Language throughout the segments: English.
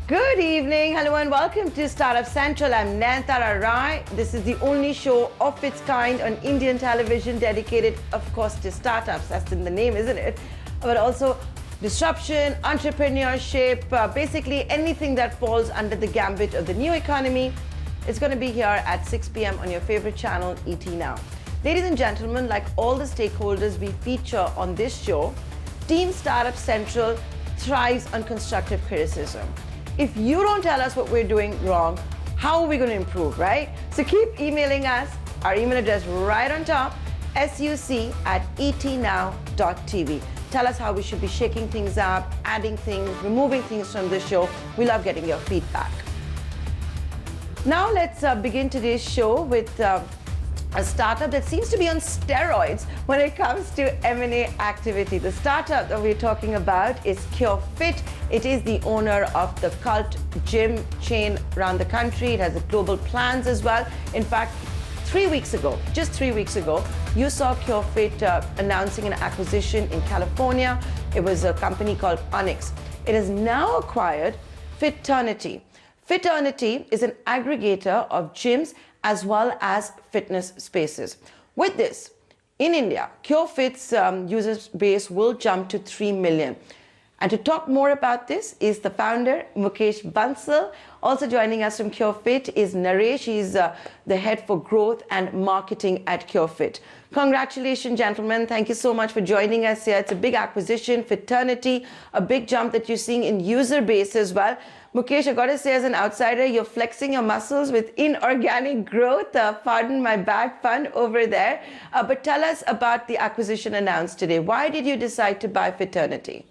Good evening, hello and welcome to Startup Central. I'm Nayantara Rai. This is the only show of its kind on Indian television dedicated, of course, to startups. That's in the name, isn't it? But also disruption, entrepreneurship, basically anything that falls under the gambit of the new economy. It's going to be here at 6 p.m. on your favorite channel, ET Now. Ladies and gentlemen, like all the stakeholders we feature on this show, Team Startup Central thrives on constructive criticism. If you don't tell us what we're doing wrong, how are we going to improve, right? So keep emailing us. Our email address right on top, suc@etnow.tv. Tell us how we should be shaking things up, adding things, removing things from the show. We love getting your feedback. Now let's begin today's show with a startup that seems to be on steroids when it comes to M&A activity. The startup that we're talking about is Curefit. It is the owner of the cult gym chain around the country. It has global plans as well. In fact, just 3 weeks ago, you saw Curefit announcing an acquisition in California. It was a company called Onyx. It has now acquired Fitternity. Fitternity is an aggregator of gyms as well as fitness spaces. With this, in India, Curefit's user base will jump to 3 million. And to talk more about this is the founder, Mukesh Bansal. Also joining us from Curefit is Naresh. He's the head for growth and marketing at Curefit. Congratulations, gentlemen. Thank you so much for joining us here. It's a big acquisition, Fitternity, a big jump that you're seeing in user base as well. Mukesh, I got to say, as an outsider, you're flexing your muscles with inorganic growth. Pardon my bad pun over there. But tell us about the acquisition announced today. Why did you decide to buy Fitternity?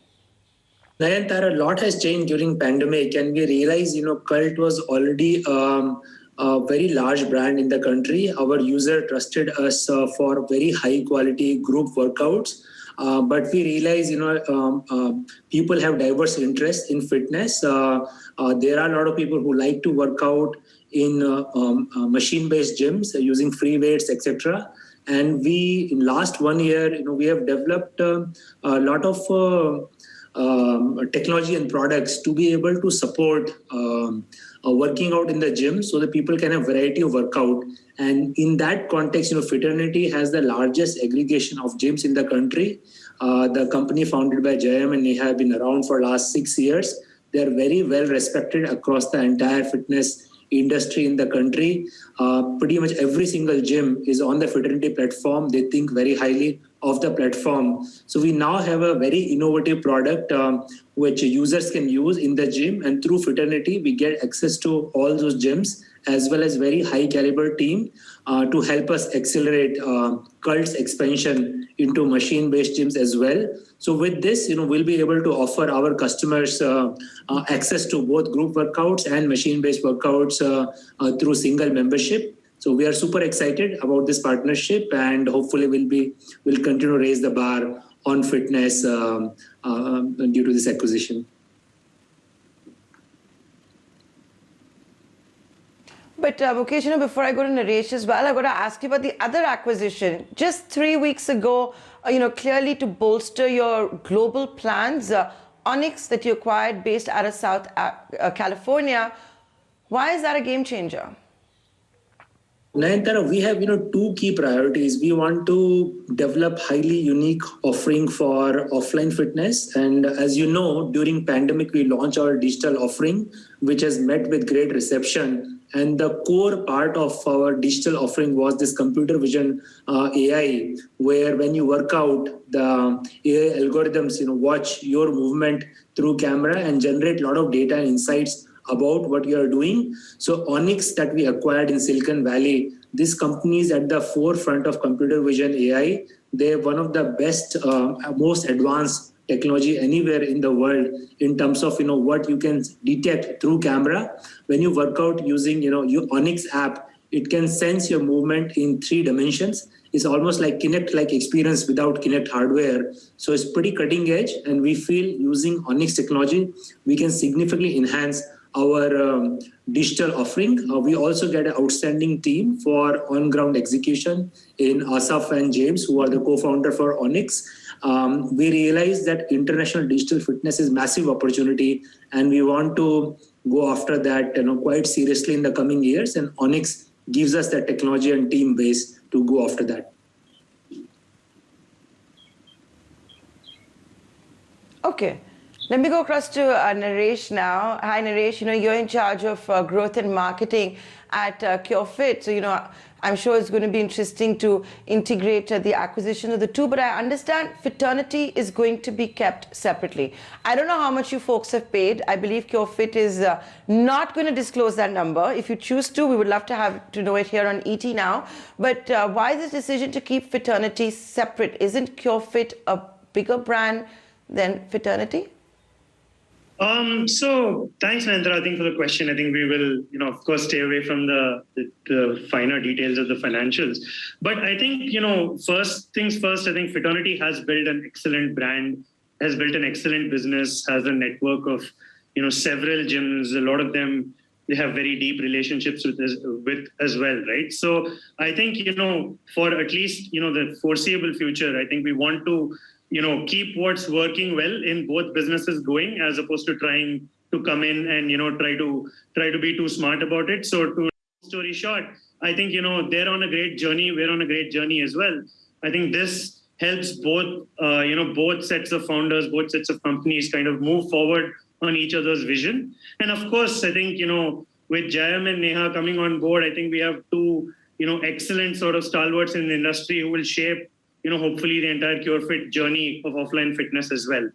Nayantara, a lot has changed during pandemic, and we realized, Cult was already a very large brand in the country. Our user trusted us for very high quality group workouts. But we realize, people have diverse interests in fitness. There are a lot of people who like to work out in machine-based gyms using free weights, etc. And in last 1 year, we have developed a lot of technology and products to be able to support working out in the gym so that people can have variety of workout. And in that context, Fitternity has the largest aggregation of gyms in the country. The company founded by Jayam and Neha have been around for the last 6 years. They're very well respected across the entire fitness industry in the country. Pretty much every single gym is on the Fitternity platform. They think very highly of the platform. So we now have a very innovative product which users can use in the gym, and through Fitternity we get access to all those gyms as well as very high caliber team to help us accelerate Cult's expansion into machine-based gyms as well. So with this, we'll be able to offer our customers access to both group workouts and machine-based workouts through single membership. So we are super excited about this partnership, and hopefully we'll continue to raise the bar on fitness due to this acquisition. But Mukesh, before I go to Naresh as well, I've got to ask you about the other acquisition. Just 3 weeks ago, clearly to bolster your global plans, Onyx that you acquired based out of South California. Why is that a game changer? Nayantara, we have two key priorities. We want to develop highly unique offering for offline fitness, and as you know, during pandemic we launched our digital offering, which has met with great reception. And the core part of our digital offering was this computer vision AI, where when you work out, the AI algorithms watch your movement through camera and generate a lot of data and insights about what you are doing. So Onyx that we acquired in Silicon Valley, this company is at the forefront of computer vision AI. They have one of the best, most advanced technology anywhere in the world in terms of what you can detect through camera. When you work out using your Onyx app, it can sense your movement in 3 dimensions. It's almost like Kinect-like experience without Kinect hardware. So it's pretty cutting edge, and we feel using Onyx technology, we can significantly enhance our digital offering. We also get an outstanding team for on-ground execution in Asaf and James, who are the co-founder for Onyx. We realize that international digital fitness is massive opportunity, and we want to go after that quite seriously in the coming years, and Onyx gives us the technology and team base to go after that. Okay. Let me go across to Naresh now. Hi, Naresh. You're in charge of growth and marketing at Curefit. So, I'm sure it's going to be interesting to integrate the acquisition of the two, but I understand Fitternity is going to be kept separately. I don't know how much you folks have paid. I believe Curefit is not going to disclose that number. If you choose to, we would love to know it here on ET now. But why this decision to keep Fitternity separate? Isn't Curefit a bigger brand than Fitternity? So thanks, Nandra, I think, for the question. I think we will, of course, stay away from the finer details of the financials. But I think, first things first, I think Fitternity has built an excellent brand, has built an excellent business, has a network of, several gyms. A lot of them, they have very deep relationships with as well, right? So I think, for at least, the foreseeable future, I think we want to keep what's working well in both businesses going, as opposed to trying to come in and, try to be too smart about it. So to story short, I think, they're on a great journey. We're on a great journey as well. I think this helps both, both sets of founders, both sets of companies kind of move forward on each other's vision. And of course, I think, with Jayam and Neha coming on board, I think we have two, excellent sort of stalwarts in the industry who will shape hopefully the entire Curefit journey of offline fitness as well.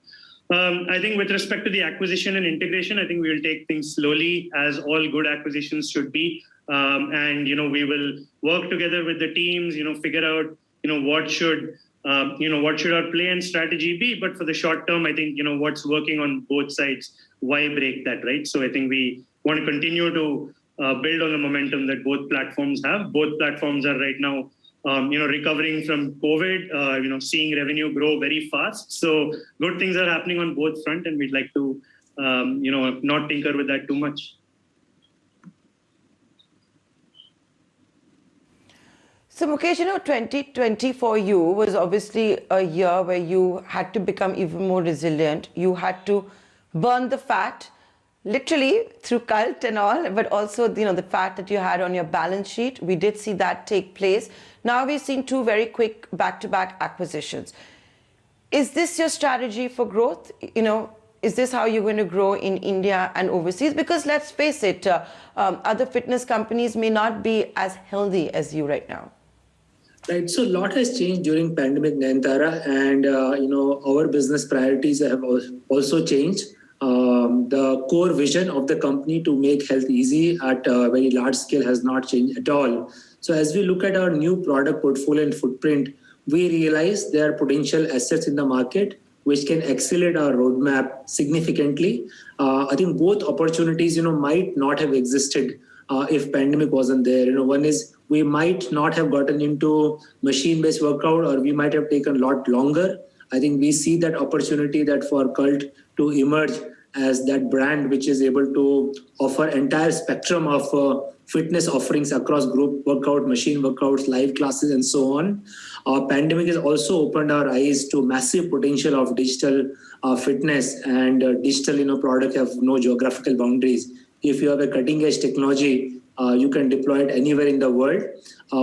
I think with respect to the acquisition and integration, I think we will take things slowly, as all good acquisitions should be. And, we will work together with the teams, figure out, what should our play and strategy be. But for the short term, I think, what's working on both sides, why break that, right? So I think we want to continue to build on the momentum that both platforms have. Both platforms are right now recovering from COVID, seeing revenue grow very fast. So good things are happening on both front, and we'd like to, not tinker with that too much. So Mukesh, 2020 for you was obviously a year where you had to become even more resilient. You had to burn the fat, literally through cult and all, but also, the fat that you had on your balance sheet. We did see that take place. Now we've seen two very quick back-to-back acquisitions. Is this your strategy for growth? Is this how you're going to grow in India and overseas? Because let's face it, other fitness companies may not be as healthy as you right now. Right. So a lot has changed during pandemic, Nayantara, and our business priorities have also changed. The core vision of the company to make health easy at a very large scale has not changed at all. So as we look at our new product portfolio and footprint, we realize there are potential assets in the market which can accelerate our roadmap significantly. I think both opportunities, might not have existed if pandemic wasn't there. One is we might not have gotten into machine-based workout, or we might have taken a lot longer. I think we see that opportunity that for Cult to emerge as that brand which is able to offer entire spectrum of fitness offerings across group workout, machine workouts, live classes, and so on. Pandemic has also opened our eyes to massive potential of digital fitness, and digital product have no geographical boundaries. If you have a cutting edge technology, you can deploy it anywhere in the world.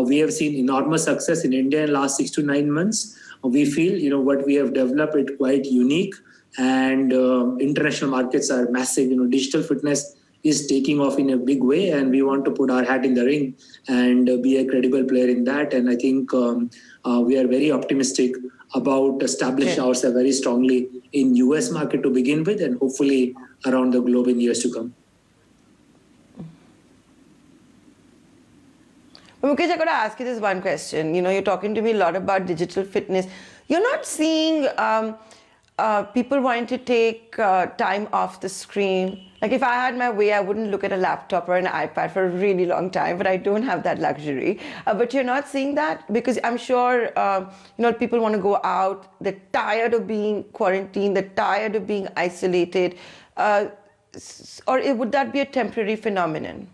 We have seen enormous success in India in the last 6 to 9 months. We feel, what we have developed is quite unique, and international markets are massive. Digital fitness is taking off in a big way, and we want to put our hat in the ring and be a credible player in that. And I think we are very optimistic about establishing ourselves very strongly in US market to begin with, and hopefully around the globe in years to come. Mukesh, I got to ask you this one question. You're talking to me a lot about digital fitness. You're not seeing people wanting to take time off the screen. Like if I had my way, I wouldn't look at a laptop or an iPad for a really long time, but I don't have that luxury. But you're not seeing that? Because I'm sure, people want to go out. They're tired of being quarantined. They're tired of being isolated. Or would that be a temporary phenomenon?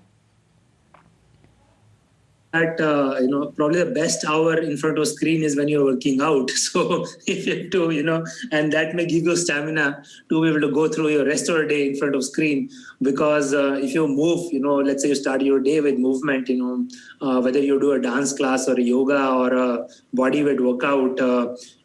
that probably the best hour in front of screen is when you're working out. So if you have to, and that may give you stamina to be able to go through your rest of the day in front of screen. Because if you move, let's say you start your day with movement, whether you do a dance class or a yoga or a body weight workout,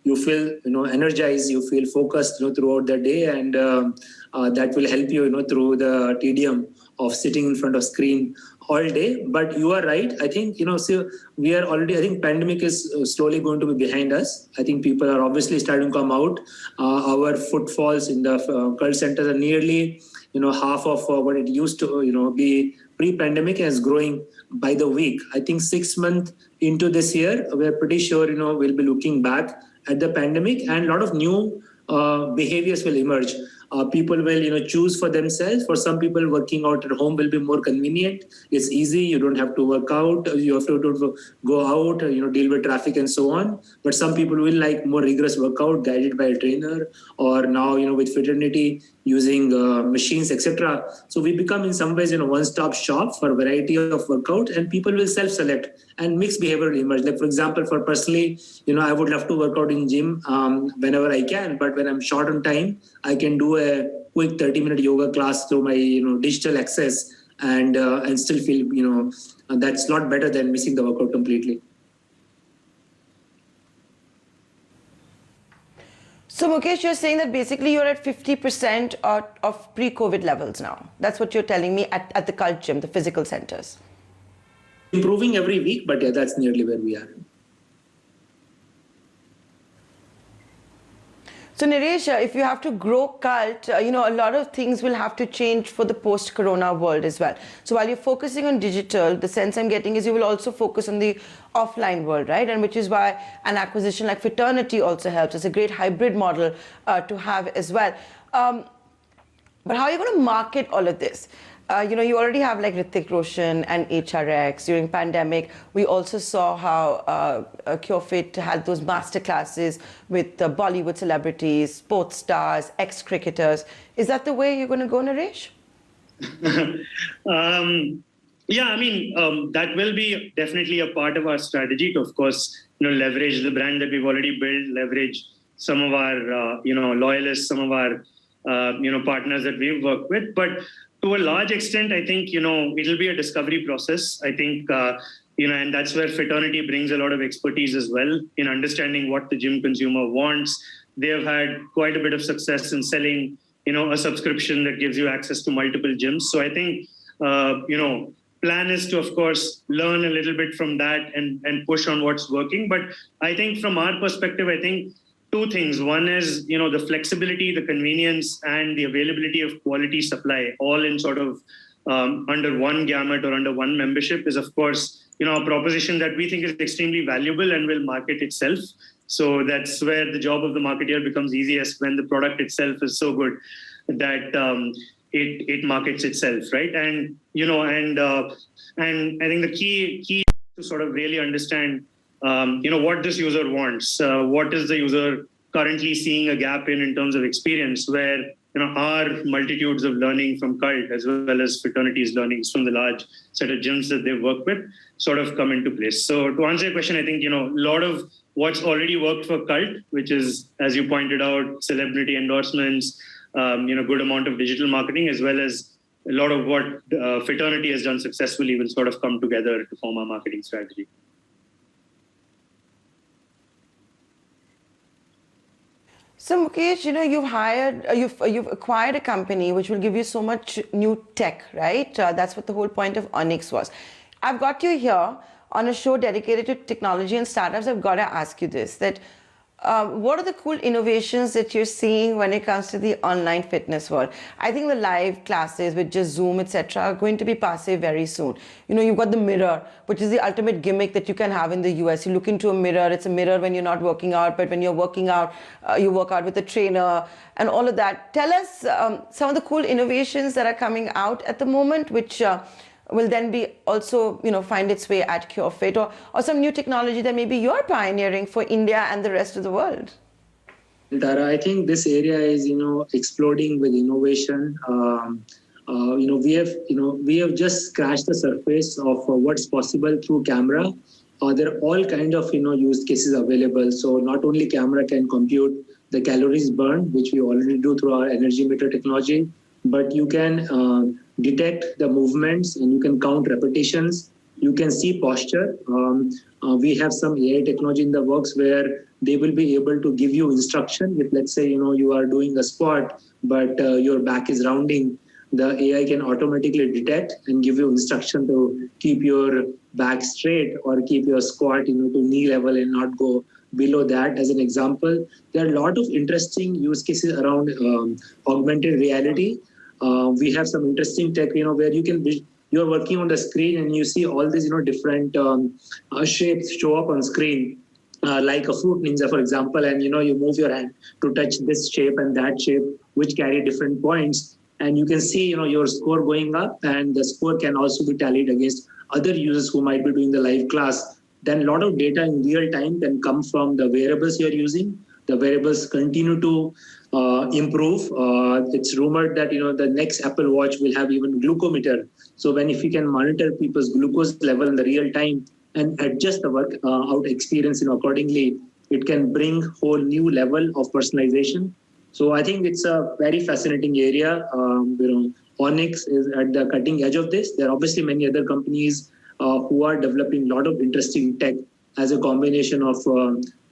you feel energized, you feel focused throughout the day, and that will help you through the tedium of sitting in front of screen all day. But you are right. I think so we are already, I think pandemic is slowly going to be behind us. I think people are obviously starting to come out. Our footfalls in the cult centers are nearly half of what it used to be pre-pandemic, and is growing by the week. I think 6 months into this year, we're pretty sure we'll be looking back at the pandemic, and a lot of new behaviors will emerge. People will choose for themselves. For some people, working out at home will be more convenient. It's easy. You don't have to work out. You have to go out, deal with traffic and so on. But some people will like more rigorous workout guided by a trainer, or now with Fitternity, using machines, etc. So we become in some ways one-stop shop for a variety of workout, and people will self-select, and mixed behavior will emerge. Like for example, for personally, I would love to work out in gym whenever I can, but when I'm short on time, I can do a quick 30-minute yoga class through my digital access, and still feel that's a lot better than missing the workout completely. So Mukesh, you're saying that basically you're at 50% of pre-COVID levels now. That's what you're telling me at the cult gym, the physical centers. Improving every week, but yeah, that's nearly where we are. So Naresh, if you have to grow cult, a lot of things will have to change for the post-corona world as well. So while you're focusing on digital, the sense I'm getting is you will also focus on the offline world, right? And which is why an acquisition like Fitternity also helps. It's a great hybrid model to have as well. But how are you going to market all of this? You already have like Hrithik Roshan and HRX. During pandemic, we also saw how Curefit had those master classes with Bollywood celebrities, sports stars, ex-cricketers. Is that the way you're going to go, Naresh? Yeah, I mean, that will be definitely a part of our strategy to, of course, leverage the brand that we've already built, leverage some of our, loyalists, some of our, partners that we've worked with. But to a large extent, I think, it'll be a discovery process. I think, and that's where Fitternity brings a lot of expertise as well in understanding what the gym consumer wants. They have had quite a bit of success in selling, a subscription that gives you access to multiple gyms. So I think, plan is to, of course, learn a little bit from that and push on what's working. But I think from our perspective, I think two things. One is, the flexibility, the convenience, and the availability of quality supply, all in sort of under one gamut or under one membership is, of course, a proposition that we think is extremely valuable and will market itself. So that's where the job of the marketer becomes easiest, when the product itself is so good that it markets itself, right? And and I think the key is to sort of really understand what this user wants. What is the user currently seeing a gap in terms of experience, where our multitudes of learning from Cult as well as Fitternity learnings from the large set of gyms that they've worked with sort of come into place. So to answer your question, I think a lot of what's already worked for Cult, which is, as you pointed out, celebrity endorsements, good amount of digital marketing, as well as a lot of what Fitternity has done successfully, will sort of come together to form our marketing strategy. So Mukesh, you've acquired a company which will give you so much new tech, right? That's what the whole point of Onyx was. I've got you here on a show dedicated to technology and startups. I've got to ask you this, that what are the cool innovations that you're seeing when it comes to the online fitness world? I think the live classes with just Zoom, etc., are going to be passe very soon. You've got the mirror, which is the ultimate gimmick that you can have in the US. You look into a mirror. It's a mirror when you're not working out, but when you're working out, you work out with a trainer and all of that. Tell us some of the cool innovations that are coming out at the moment, which will then be also, find its way at Curefit, or some new technology that maybe you're pioneering for India and the rest of the world? Tara, I think this area is, exploding with innovation. we have just scratched the surface of what's possible through camera. There are all kind of use cases available. So not only camera can compute the calories burned, which we already do through our energy meter technology, but you can detect the movements and you can count repetitions. You can see posture. We have some AI technology in the works where they will be able to give you instruction. If let's say you are doing a squat, but your back is rounding, the AI can automatically detect and give you instruction to keep your back straight or keep your squat to knee level and not go below that. As an example, there are a lot of interesting use cases around augmented reality. We have some interesting tech, where you're working on the screen and you see all these, different shapes show up on screen, like a fruit ninja, for example, and you move your hand to touch this shape and that shape, which carry different points. And you can see, your score going up, and the score can also be tallied against other users who might be doing the live class. Then a lot of data in real time can come from the wearables you're using. The wearables continue to improve. It's rumored that the next Apple Watch will have even glucometer. So if you can monitor people's glucose level in the real time and adjust the workout experience accordingly, it can bring whole new level of personalization. So I think it's a very fascinating area. Onyx is at the cutting edge of this. There are obviously many other companies who are developing a lot of interesting tech as a combination of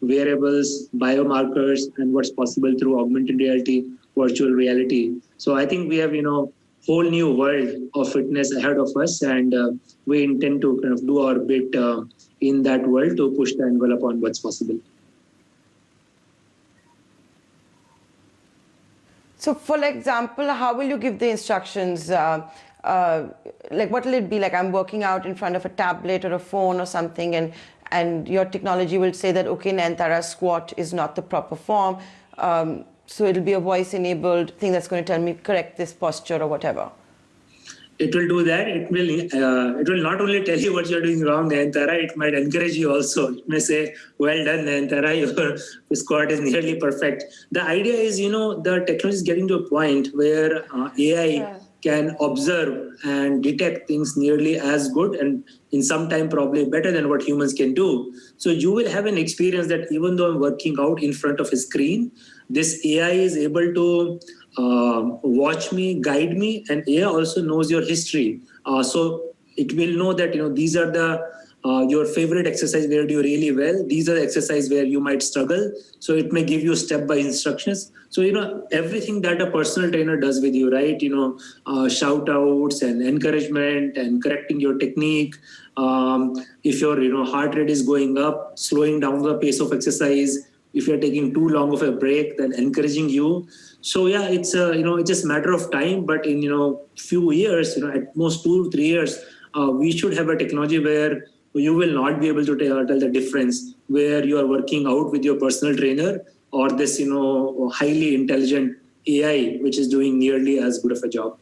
wearables, biomarkers, and what's possible through augmented reality, virtual reality. So I think we have, whole new world of fitness ahead of us, and we intend to kind of do our bit in that world to push the envelope on what's possible. So, for example, how will you give the instructions? Like, what will it be? Like, I'm working out in front of a tablet or a phone or something, and your technology will say that, okay, Nayantara, squat is not the proper form. So it'll be a voice-enabled thing that's going to tell me, correct this posture or whatever. It will do that. It will not only tell you what you're doing wrong, Nayantara, it might encourage you also. It may say, well done, Nayantara, your squat is nearly perfect. The idea is, the technology is getting to a point where AI can observe and detect things nearly as good, and in some time probably better than what humans can do. So you will have an experience that even though I'm working out in front of a screen, this AI is able to watch me, guide me, and AI also knows your history. So it will know that these are your favorite exercise where you do really well. These are the exercises where you might struggle. So it may give you step-by instructions. So everything that a personal trainer does with you, right? Shout outs and encouragement and correcting your technique. If your heart rate is going up, slowing down the pace of exercise. If you're taking too long of a break, then encouraging you. So yeah, it's it's just a matter of time. But in few years, at most 2 to 3 years, we should have a technology where you will not be able to tell the difference where you are working out with your personal trainer or this highly intelligent AI which is doing nearly as good of a job.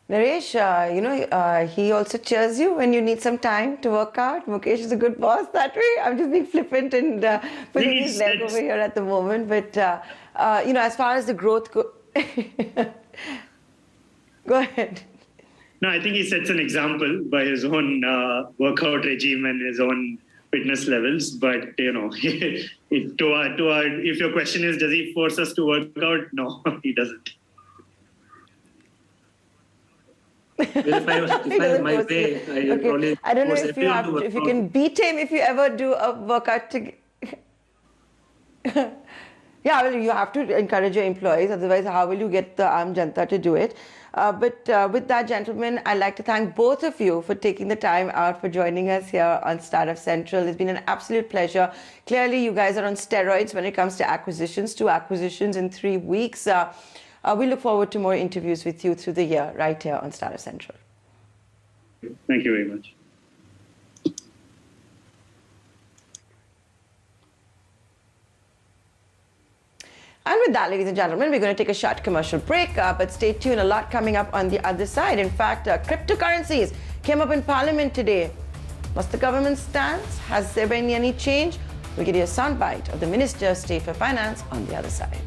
Naresh, he also cheers you when you need some time to work out. Mukesh is a good boss that way. I'm just being flippant and putting his leg over here at the moment. But, as far as the growth go ahead. No, I think he sets an example by his own workout regime and his own fitness levels. But, if your question is, does he force us to work out? No, he doesn't. If I have my way, probably I don't know if you can beat him if you ever do a workout together. Yeah, well, you have to encourage your employees. Otherwise, how will you get the Aam Janta to do it? But with that, gentlemen, I'd like to thank both of you for taking the time out for joining us here on Startup Central. It's been an absolute pleasure. Clearly, you guys are on steroids when it comes to acquisitions. 2 acquisitions in 3 weeks. We look forward to more interviews with you through the year right here on Startup Central. Thank you very much. And with that, ladies and gentlemen, we're going to take a short commercial break, but stay tuned, a lot coming up on the other side. In fact, cryptocurrencies came up in Parliament today. What's the government's stance? Has there been any change? We'll give you a soundbite of the Minister of State for Finance on the other side.